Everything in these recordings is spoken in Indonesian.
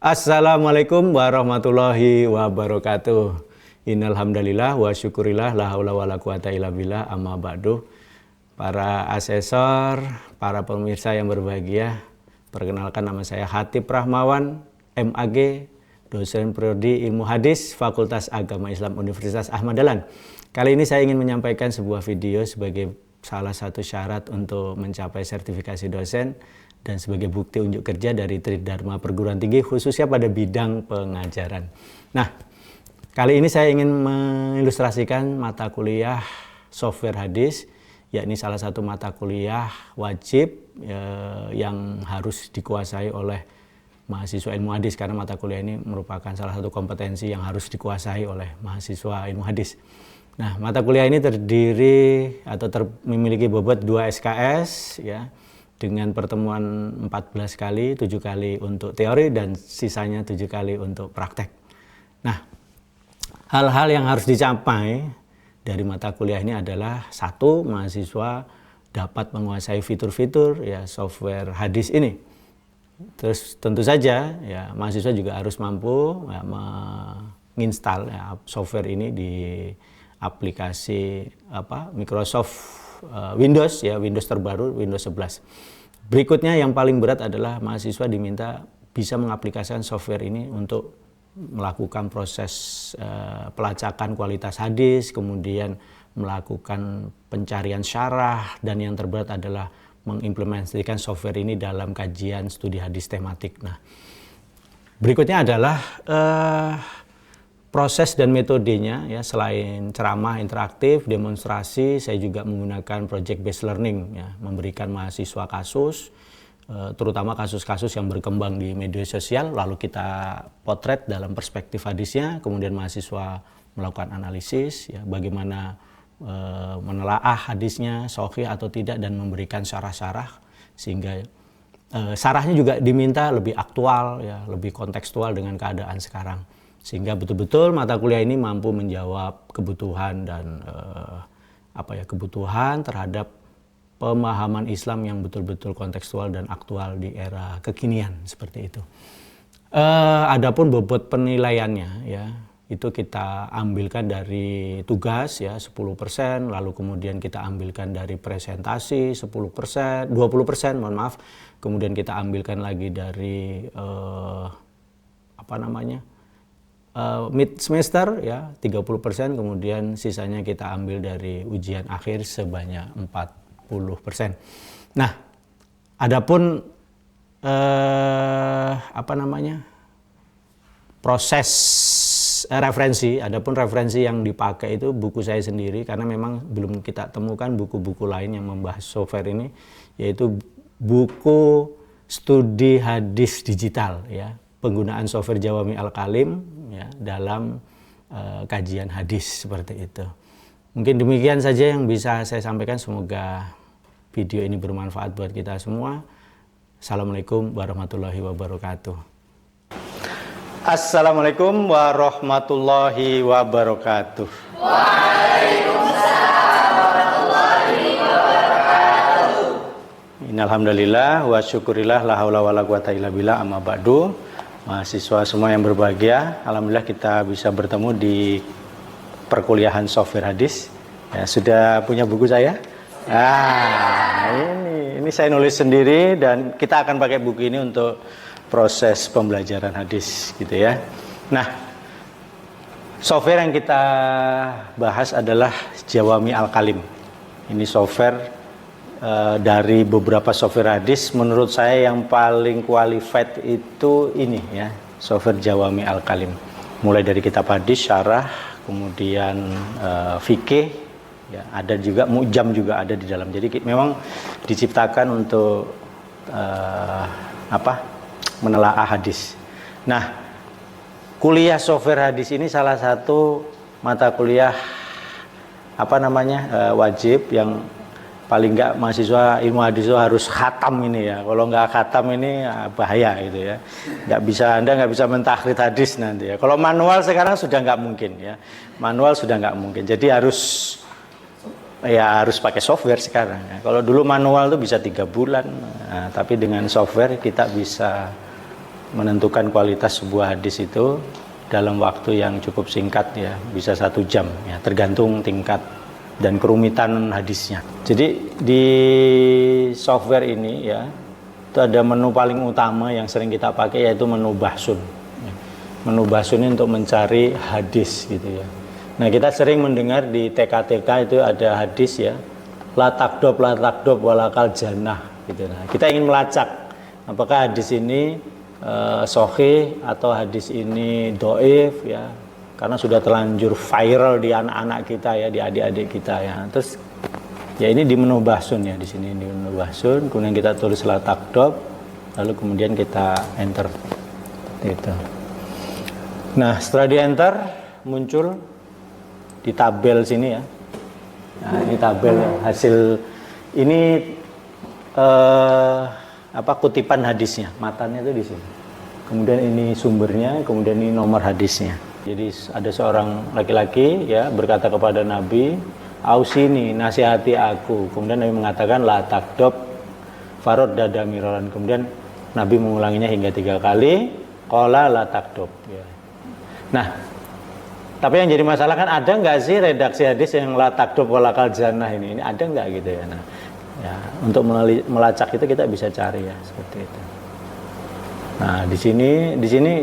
Assalamualaikum warahmatullahi wabarakatuh. Innal hamdalillah wa syukurillah la haula wala quwata illa billah amma ba'du. Para asesor, para pemirsa yang berbahagia, perkenalkan nama saya Hatip Rahmawan, MAG, dosen prodi Ilmu Hadis, Fakultas Agama Islam Universitas Ahmad Dahlan. Kali ini saya ingin menyampaikan sebuah video sebagai salah satu syarat untuk mencapai sertifikasi dosen dan sebagai bukti unjuk kerja dari Tridharma Perguruan Tinggi khususnya pada bidang pengajaran. Nah, kali ini saya ingin mengilustrasikan mata kuliah software hadis, yakni salah satu mata kuliah wajib yang harus dikuasai oleh mahasiswa ilmu hadis, karena mata kuliah ini merupakan salah satu kompetensi yang harus dikuasai oleh mahasiswa ilmu hadis. Nah, mata kuliah ini terdiri atau memiliki bobot 2 SKS ya, dengan pertemuan 14 kali, 7 kali untuk teori dan sisanya 7 kali untuk praktek. Nah, hal-hal yang harus dicapai dari mata kuliah ini adalah satu, mahasiswa dapat menguasai fitur-fitur ya software hadis ini. Terus tentu saja ya mahasiswa juga harus mampu ya, menginstal ya, software ini di aplikasi Microsoft Windows ya, Windows terbaru, Windows 11. Berikutnya yang paling berat adalah mahasiswa diminta bisa mengaplikasikan software ini untuk melakukan proses pelacakan kualitas hadis, kemudian melakukan pencarian syarah, dan yang terberat adalah mengimplementasikan software ini dalam kajian studi hadis tematik. Nah, berikutnya adalah proses dan metodenya ya, selain ceramah interaktif, demonstrasi, saya juga menggunakan project based learning ya, memberikan mahasiswa kasus, terutama kasus-kasus yang berkembang di media sosial, lalu kita potret dalam perspektif hadisnya, kemudian mahasiswa melakukan analisis ya, bagaimana menelaah hadisnya sahih atau tidak dan memberikan syarah-syarah, sehingga syarahnya juga diminta lebih aktual ya, lebih kontekstual dengan keadaan sekarang. Sehingga betul-betul mata kuliah ini mampu menjawab kebutuhan dan kebutuhan terhadap pemahaman Islam yang betul-betul kontekstual dan aktual di era kekinian seperti itu. Adapun bobot penilaiannya ya, itu kita ambilkan dari tugas ya 10%, lalu kemudian kita ambilkan dari presentasi 10%, 20%, mohon maaf. Kemudian kita ambilkan lagi dari mid semester ya 30%, kemudian sisanya kita ambil dari ujian akhir sebanyak 40%. Nah, adapun proses referensi, adapun referensi yang dipakai itu buku saya sendiri, karena memang belum kita temukan buku-buku lain yang membahas software ini, yaitu buku studi hadis digital ya, penggunaan software Jawami Al-Kalim ya, dalam kajian hadis seperti itu. Mungkin demikian saja yang bisa saya sampaikan, semoga video ini bermanfaat buat kita semua. Assalamualaikum warahmatullahi wabarakatuh. Assalamualaikum warahmatullahi wabarakatuh. Waalaikumsalam warahmatullahi wabarakatuh. Innalhamdalillah wa syukurillah la haula wala quwata illa billah amma ba'du. Mahasiswa semua yang berbahagia, alhamdulillah kita bisa bertemu di perkuliahan software hadis. Ya, sudah punya buku saya? Ini saya nulis sendiri dan kita akan pakai buku ini untuk proses pembelajaran hadis gitu ya. Nah, software yang kita bahas adalah Jawami Al-Kalim. Ini software dari beberapa software hadis, menurut saya yang paling qualified itu ini ya, software Jawami Al-Kalim. Mulai dari kitab hadis, syarah, kemudian fikih, ya, ada juga mu'jam juga ada di dalam. Jadi memang diciptakan untuk menelaah hadis. Nah, kuliah software hadis ini salah satu mata kuliah wajib yang paling enggak mahasiswa ilmu hadis itu harus khatam ini ya. Kalau enggak khatam ini bahaya gitu ya. Anda nggak bisa mentahrid hadis nanti ya. Kalau manual sekarang sudah nggak mungkin ya. Manual sudah nggak mungkin. Jadi harus pakai software sekarang ya. Kalau dulu manual tuh bisa 3 bulan. Nah, tapi dengan software kita bisa menentukan kualitas sebuah hadis itu dalam waktu yang cukup singkat ya, bisa 1 jam ya, tergantung tingkat dan kerumitan hadisnya. Jadi di software ini ya, itu ada menu paling utama yang sering kita pakai, yaitu menu bahsun. Menu bahsun ini untuk mencari hadis gitu ya. Nah, kita sering mendengar di TK-TK itu ada hadis ya, la takdob walakal jannah gitu. Nah, kita ingin melacak apakah hadis ini sahih atau hadis ini dhaif ya, karena sudah terlanjur viral di anak-anak kita ya, di adik-adik kita ya. Terus ya ini di menu bahsun ya, di sini di menu bahsun, kemudian kita tulis la takdob, lalu kemudian kita enter gitu. Nah, setelah di enter muncul di tabel sini ya. Nah, ini tabel hasil ini kutipan hadisnya, matanya itu di sini. Kemudian ini sumbernya, kemudian ini nomor hadisnya. Jadi ada seorang laki-laki ya berkata kepada Nabi, "Ausini, nasihati aku." Kemudian Nabi mengatakan la takdob farod dada miroran. Kemudian Nabi mengulanginya hingga 3 kali, qala la takdob ya. Nah, tapi yang jadi masalah kan, ada nggak sih redaksi hadis yang la takdob walakal jannah ini ada nggak gitu ya. Nah, ya, untuk melacak itu kita bisa cari ya seperti itu. Nah, di sini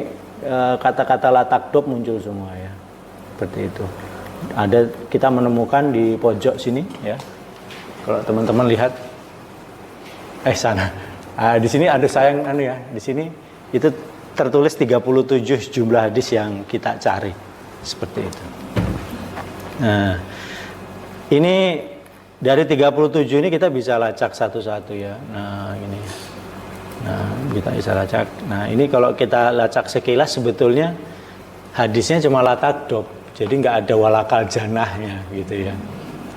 kata-kata la takdob muncul semua ya, seperti itu. Ada, kita menemukan di pojok sini ya. Kalau teman-teman lihat, sana. Di sini ada di sini itu tertulis 37 jumlah hadis yang kita cari, seperti itu. Nah, ini dari 37 ini kita bisa lacak satu-satu ya. Nah, ini. Nah, kita bisa lacak. Nah, ini kalau kita lacak sekilas sebetulnya hadisnya cuma la takdob. Jadi nggak ada walakal jannahnya gitu ya.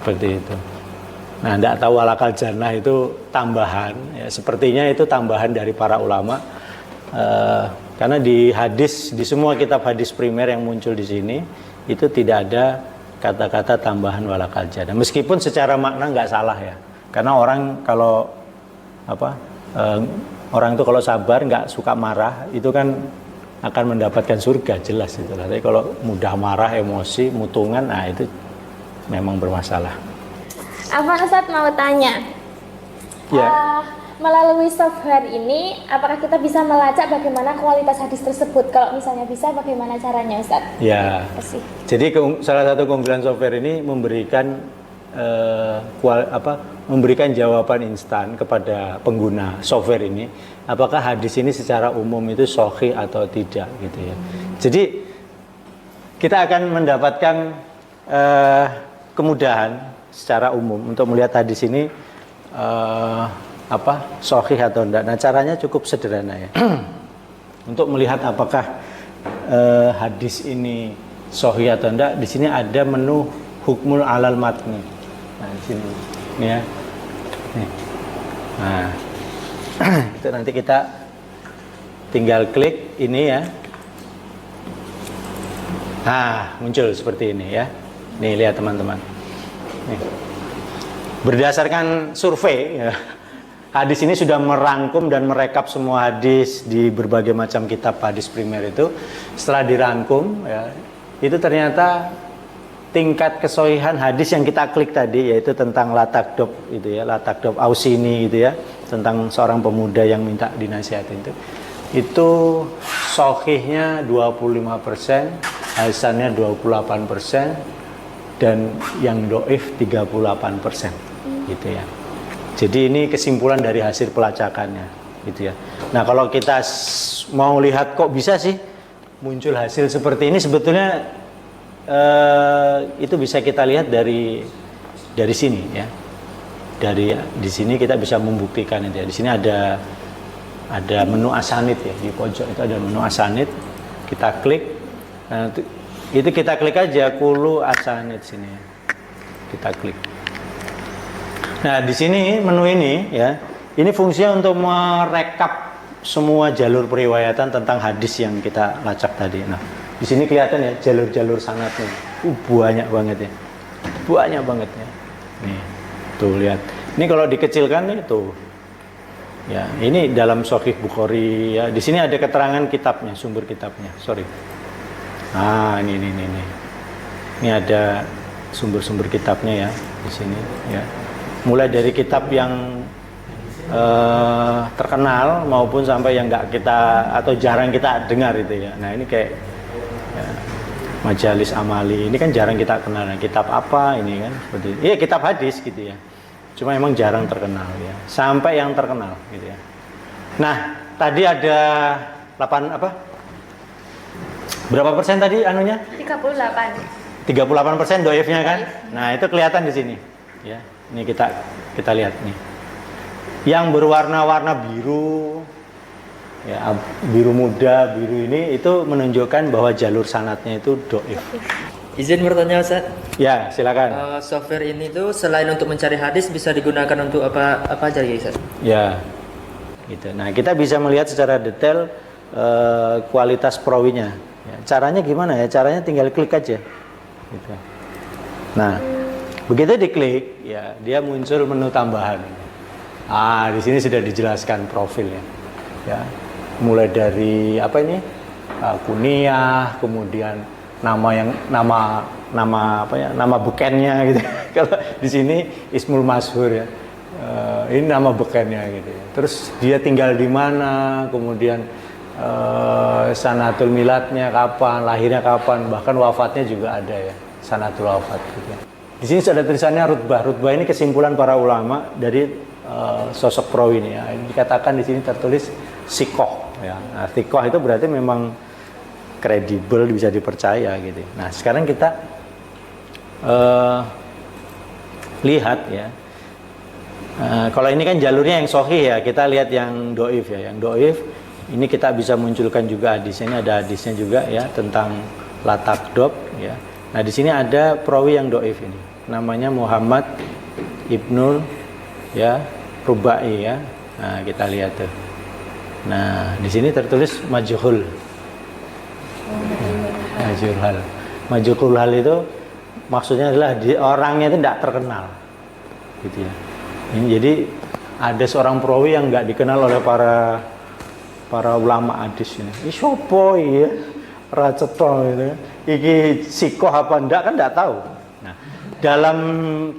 Seperti itu. Nah, enggak tahu walakal jannah itu tambahan ya, sepertinya itu tambahan dari para ulama. Karena di hadis, di semua kitab hadis primer yang muncul di sini itu tidak ada kata-kata tambahan walakal jannah. Meskipun secara makna nggak salah ya. Karena orang kalau orang itu kalau sabar, nggak suka marah, itu kan akan mendapatkan surga, jelas itu. Tapi kalau mudah marah, emosi, mutungan, nah itu memang bermasalah. Apa Ustaz mau tanya? Ya. Melalui software ini, apakah kita bisa melacak bagaimana kualitas hadis tersebut? Kalau misalnya bisa, bagaimana caranya Ustaz? Ya. Jadi salah satu keunggulan software ini memberikan memberikan jawaban instan kepada pengguna software ini, apakah hadis ini secara umum itu sahih atau tidak gitu ya. Jadi kita akan mendapatkan kemudahan secara umum untuk melihat hadis ini sahih atau tidak. Nah, caranya cukup sederhana ya. Untuk melihat apakah hadis ini sahih atau tidak, di sini ada menu hukmul alal matni. Nah, di sini ini ya. Nih. Nah, itu nanti kita tinggal klik ini ya. Nah, muncul seperti ini ya. Nih, lihat teman-teman. Nih. Berdasarkan survei ya, hadis ini sudah merangkum dan merekap semua hadis di berbagai macam kitab hadis primer itu. Setelah dirangkum ya, itu ternyata tingkat kesohihan hadis yang kita klik tadi, yaitu tentang la takdob itu ya, la takdob ausini gitu ya, tentang seorang pemuda yang minta dinasihatin itu sohihnya 25%, hasannya 28%, dan yang doif 38% gitu ya. Jadi ini kesimpulan dari hasil pelacakannya gitu ya. Nah, kalau kita mau lihat kok bisa sih muncul hasil seperti ini, sebetulnya itu bisa kita lihat dari sini ya. Di sini kita bisa membuktikan itu ya. Di sini ada menu asanid ya, di pojok itu ada menu asanid. Kita klik. Nah, itu kita klik aja kulu asanid sini ya. Kita klik. Nah, di sini menu ini ya, ini fungsinya untuk merekap semua jalur periwayatan tentang hadis yang kita lacak tadi. Nah, di sini kelihatan ya jalur-jalur sanadnya. Banyak banget ya. Banyak banget ya. Nih, tuh lihat. Ini kalau dikecilkan nih tuh. Ya, ini dalam Sahih Bukhari ya. Di sini ada keterangan kitabnya, sumber kitabnya. Sorry. Ah, ini. Ini ada sumber-sumber kitabnya ya di sini ya. Mulai dari kitab yang terkenal maupun sampai yang nggak kita atau jarang kita dengar itu ya. Nah, ini kayak ya, Majalis Amali. Ini kan jarang kita kenal. Nah, kitab apa ini kan? Seperti iya, kitab hadis gitu ya. Cuma emang jarang terkenal ya. Sampai yang terkenal gitu ya. Nah, tadi ada 8 apa? Berapa persen tadi anunya? 38. 38% doifnya kan? Nah, itu kelihatan di sini. Ya, ini kita lihat nih. Yang berwarna-warna biru, ya, biru muda, biru ini itu menunjukkan bahwa jalur sanadnya itu doif. Izin bertanya Ustaz. Ya, silakan. Software ini tuh selain untuk mencari hadis bisa digunakan untuk apa aja ya Ustaz? Ya, gitu. Nah, kita bisa melihat secara detail kualitas perawinya. Ya, caranya gimana ya? Caranya tinggal klik aja. Gitu. Nah, begitu diklik, ya dia muncul menu tambahan. Ah, di sini sudah dijelaskan profilnya. Ya, mulai dari apa ini? Kunyah, kemudian nama apa ya? Nama bekennya gitu. Kalau di sini Ismul Masyhur ya. Ini nama bekennya gitu. Terus dia tinggal di mana, kemudian sanatul miladnya kapan, lahirnya kapan, bahkan wafatnya juga ada ya, sanatul wafat gitu. Di sini ada tulisannya rutbah. Rutbah ini kesimpulan para ulama dari sosok perawi ini ya. Ini dikatakan di sini tertulis sikoh ya. Nah, sikoh itu berarti memang kredibel, bisa dipercaya gitu. Nah, sekarang kita lihat ya. Kalau ini kan jalurnya yang sahih ya, kita lihat yang doif ya. Yang doif ini kita bisa munculkan juga hadisnya. Ini ada hadisnya juga ya tentang latakdob ya. Nah, di sini ada perawi yang doif ini. Namanya Muhammad Ibnul ya Rubai ya. Nah, kita lihat tuh. Nah, di sini tertulis majhul. Majhul hal itu maksudnya adalah orangnya itu tidak terkenal. Gitu ya. Ini jadi ada seorang perawi yang nggak dikenal oleh para ulama hadis ini. Ini siapa ya? Racetol gitu. Iki sikoh apa enggak kan enggak tahu. Nah, dalam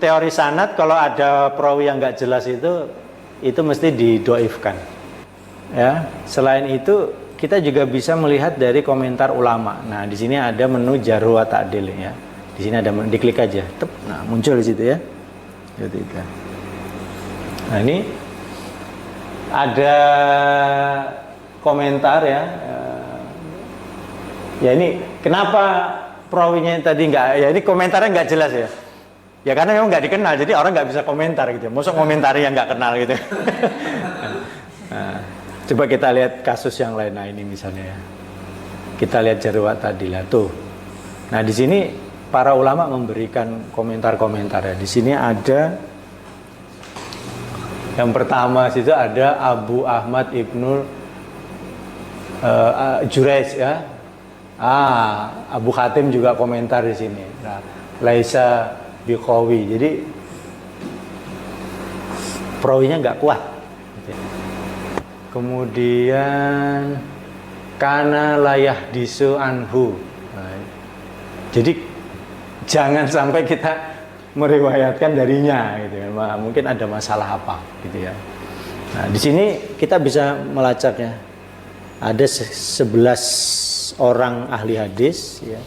teori sanad kalau ada perawi yang enggak jelas itu mesti didoifkan. Ya, selain itu kita juga bisa melihat dari komentar ulama. Nah, di sini ada menu jarh wa ta'dil ya. Di sini ada diklik aja. Nah, muncul di situ ya. Gitu. Nah, ini ada komentar ya. Ya ini kenapa perawinya tadi enggak, ya ini komentarnya enggak jelas ya. Ya karena memang enggak dikenal, jadi orang enggak bisa komentar gitu. Maksud komentari yang enggak kenal gitu. Nah, coba kita lihat kasus yang lain. Nah, ini misalnya ya. Kita lihat jarh wa ta'dil tuh. Nah, di sini para ulama memberikan komentar-komentar ya. Di sini ada yang pertama situ ada Abu Ahmad Ibnul Jurais ya. Abu Hatim juga komentar di sini. Nah, laisa biqawi. Jadi perawinya nggak kuat. Kemudian kana layah disu anhu. Nah, jadi jangan sampai kita meriwayatkan darinya gitu ya. Mungkin ada masalah apa gitu ya. Nah, di sini kita bisa melacak ya. Ada 11 orang ahli hadis ya.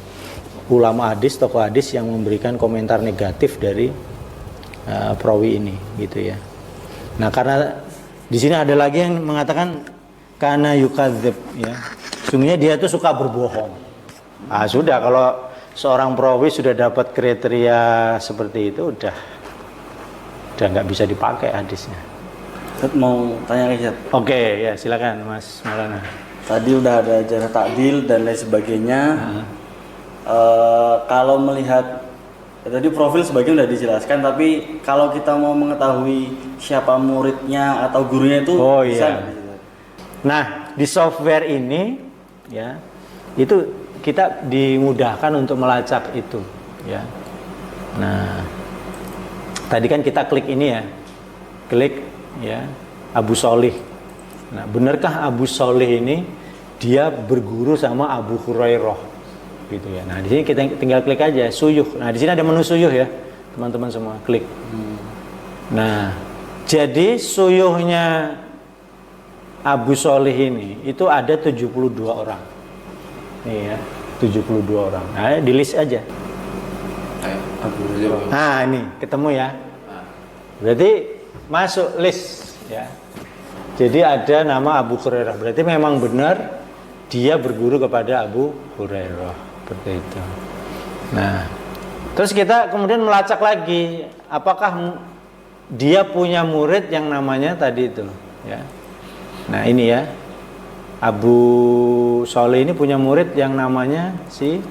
Ulama hadis, tokoh hadis yang memberikan komentar negatif dari perawi ini gitu ya. Nah, karena di sini ada lagi yang mengatakan kana yukadzib ya. Sungguhnya dia tuh suka berbohong. Sudah kalau seorang perawi sudah dapat kriteria seperti itu udah nggak bisa dipakai hadisnya. Ustaz mau tanya lagi Ustaz. Oke, ya silakan Mas Maulana. Tadi udah ada jarh ta'dil dan lain sebagainya. Kalau melihat tadi profil sebagian udah dijelaskan, tapi kalau kita mau mengetahui siapa muridnya atau gurunya itu bisa nggak sih? Nah, di software ini ya itu kita dimudahkan untuk melacak itu ya. Nah, tadi kan kita klik ini ya. Klik ya. Abu Sholih. Nah, benarkah Abu Sholih ini dia berguru sama Abu Hurairah gitu ya. Nah, di sini kita tinggal klik aja suyuh. Nah, di sini ada menu suyuh ya. Teman-teman semua klik. Nah, jadi suyuhnya Abu Sholih ini itu ada 72 orang. Nih ya, 72 orang. Nah, di list aja. Nah, ini ketemu ya. Berarti masuk list ya. Jadi ada nama Abu Hurairah. Berarti memang benar dia berguru kepada Abu Hurairah. Seperti itu. Nah, terus kita kemudian melacak lagi, apakah dia punya murid yang namanya tadi itu, ya. Nah, ini ya. Abu Sholih ini punya murid yang namanya si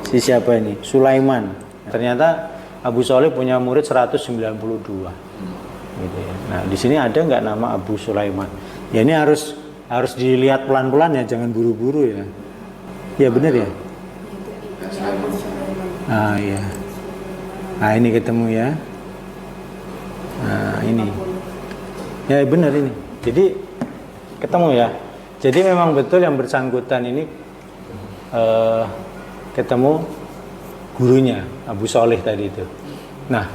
siapa ini? Sulaiman. Ternyata Abu Sholih punya murid 192. Gitu ya. Nah, di sini ada nggak nama Abu Sulaiman? Ya, ini harus dilihat pelan-pelan ya, jangan buru-buru ya. Ya benar ya. Ah iya. Nah, ini ketemu ya. Nah, ini. Ya benar ini. Jadi ketemu ya. Jadi memang betul yang bersangkutan ini ketemu gurunya Abu Sholih tadi itu. Nah,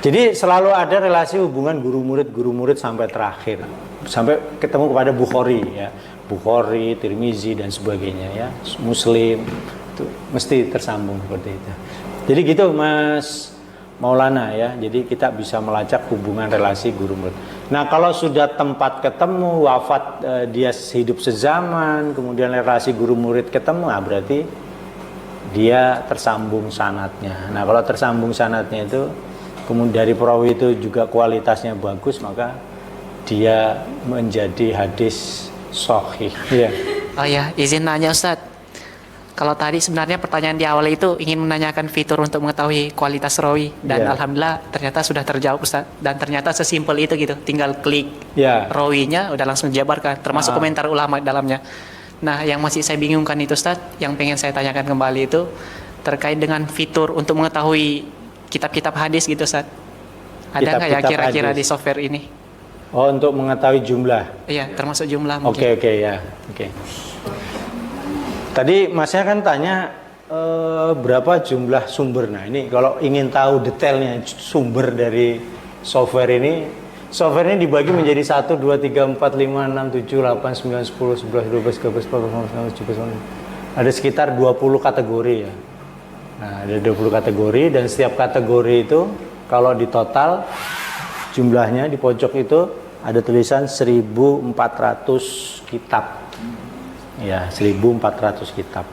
jadi selalu ada relasi hubungan guru murid sampai terakhir, sampai ketemu kepada Bukhari ya, Bukhari, Tirmizi dan sebagainya ya, Muslim itu mesti tersambung seperti itu. Jadi gitu Mas Maulana ya, jadi kita bisa melacak hubungan relasi guru murid. Nah, kalau sudah tempat ketemu, wafat dia hidup sezaman, kemudian relasi guru murid ketemu, nah berarti dia tersambung sanadnya. Nah, kalau tersambung sanadnya itu, kemudian dari perawi itu juga kualitasnya bagus, maka dia menjadi hadis sahih. Ya. Oh ya, izin nanya Ustadz. Kalau tadi sebenarnya pertanyaan di awal itu ingin menanyakan fitur untuk mengetahui kualitas rawi dan alhamdulillah ternyata sudah terjawab Ustadz, dan ternyata sesimpel itu gitu, tinggal klik rawinya udah langsung dijabarkan, termasuk komentar ulama dalamnya. Nah, yang masih saya bingungkan itu Ustadz, yang pengen saya tanyakan kembali itu terkait dengan fitur untuk mengetahui kitab-kitab hadis gitu Ustadz. Ada nggak ya kira-kira di software ini? Oh, untuk mengetahui jumlah? Iya, termasuk jumlah mungkin. Oke ya, oke. Tadi Masnya kan tanya berapa jumlah sumber. Nah, ini kalau ingin tahu detailnya sumber dari software ini dibagi menjadi 1, 2, 3, 4, 5, 6, 7, 8, 9, 10, 11, 12, 13, 14, 15, 16, 17, 18. Ada sekitar 20 kategori ya. Nah, ada 20 kategori dan setiap kategori itu kalau di total jumlahnya di pojok itu ada tulisan 1.400 kitab. Ya, 1.400 kitab.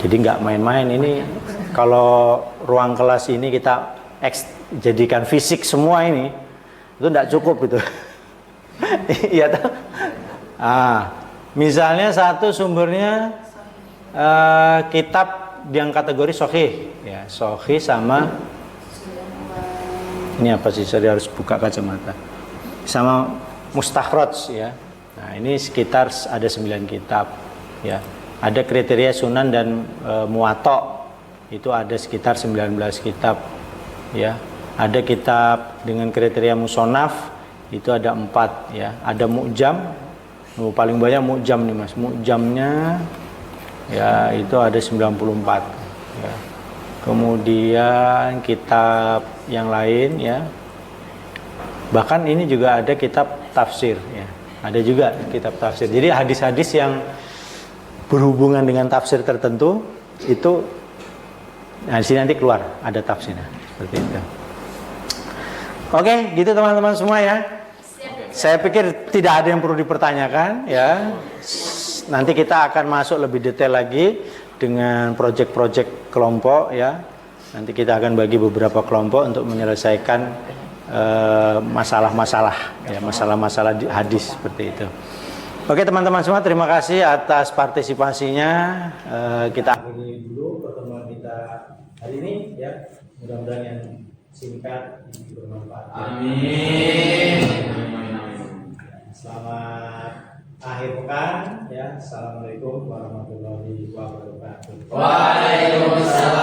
Jadi nggak main-main ini. Kalau ruang kelas ini kita jadikan fisik semua ini, itu nggak cukup itu. Iya toh? Misalnya satu sumbernya kitab yang kategori sahih, ya sahih sama ini apa sih? Saya harus buka kacamata. Sama mustakhraj ya. Nah, ini sekitar ada 9 kitab ya. Ada kriteria sunan dan muwatta, itu ada sekitar 19 kitab ya. Ada kitab dengan kriteria musonaf, itu ada 4 ya. Ada mu'jam, paling banyak mu'jam nih Mas. Mu'jamnya ya itu ada 94 ya. Kemudian kitab yang lain ya. Bahkan ini juga ada kitab tafsir ya. Ada juga kitab tafsir. Jadi hadis-hadis yang berhubungan dengan tafsir tertentu itu, nah di sini nanti keluar ada tafsirnya seperti itu. Oke, gitu teman-teman semua ya. Saya pikir tidak ada yang perlu dipertanyakan ya. Nanti kita akan masuk lebih detail lagi dengan proyek-proyek kelompok ya. Nanti kita akan bagi beberapa kelompok untuk menyelesaikan masalah-masalah ya, masalah-masalah hadis seperti itu. Oke teman-teman semua, terima kasih atas partisipasinya. Kita akhiri dulu pertemuan kita hari ini ya. Mudah-mudahan yang singkat bermanfaat. Amin. Selamat akhir pekan ya. Assalamualaikum warahmatullahi wabarakatuh. Waalaikumsalam.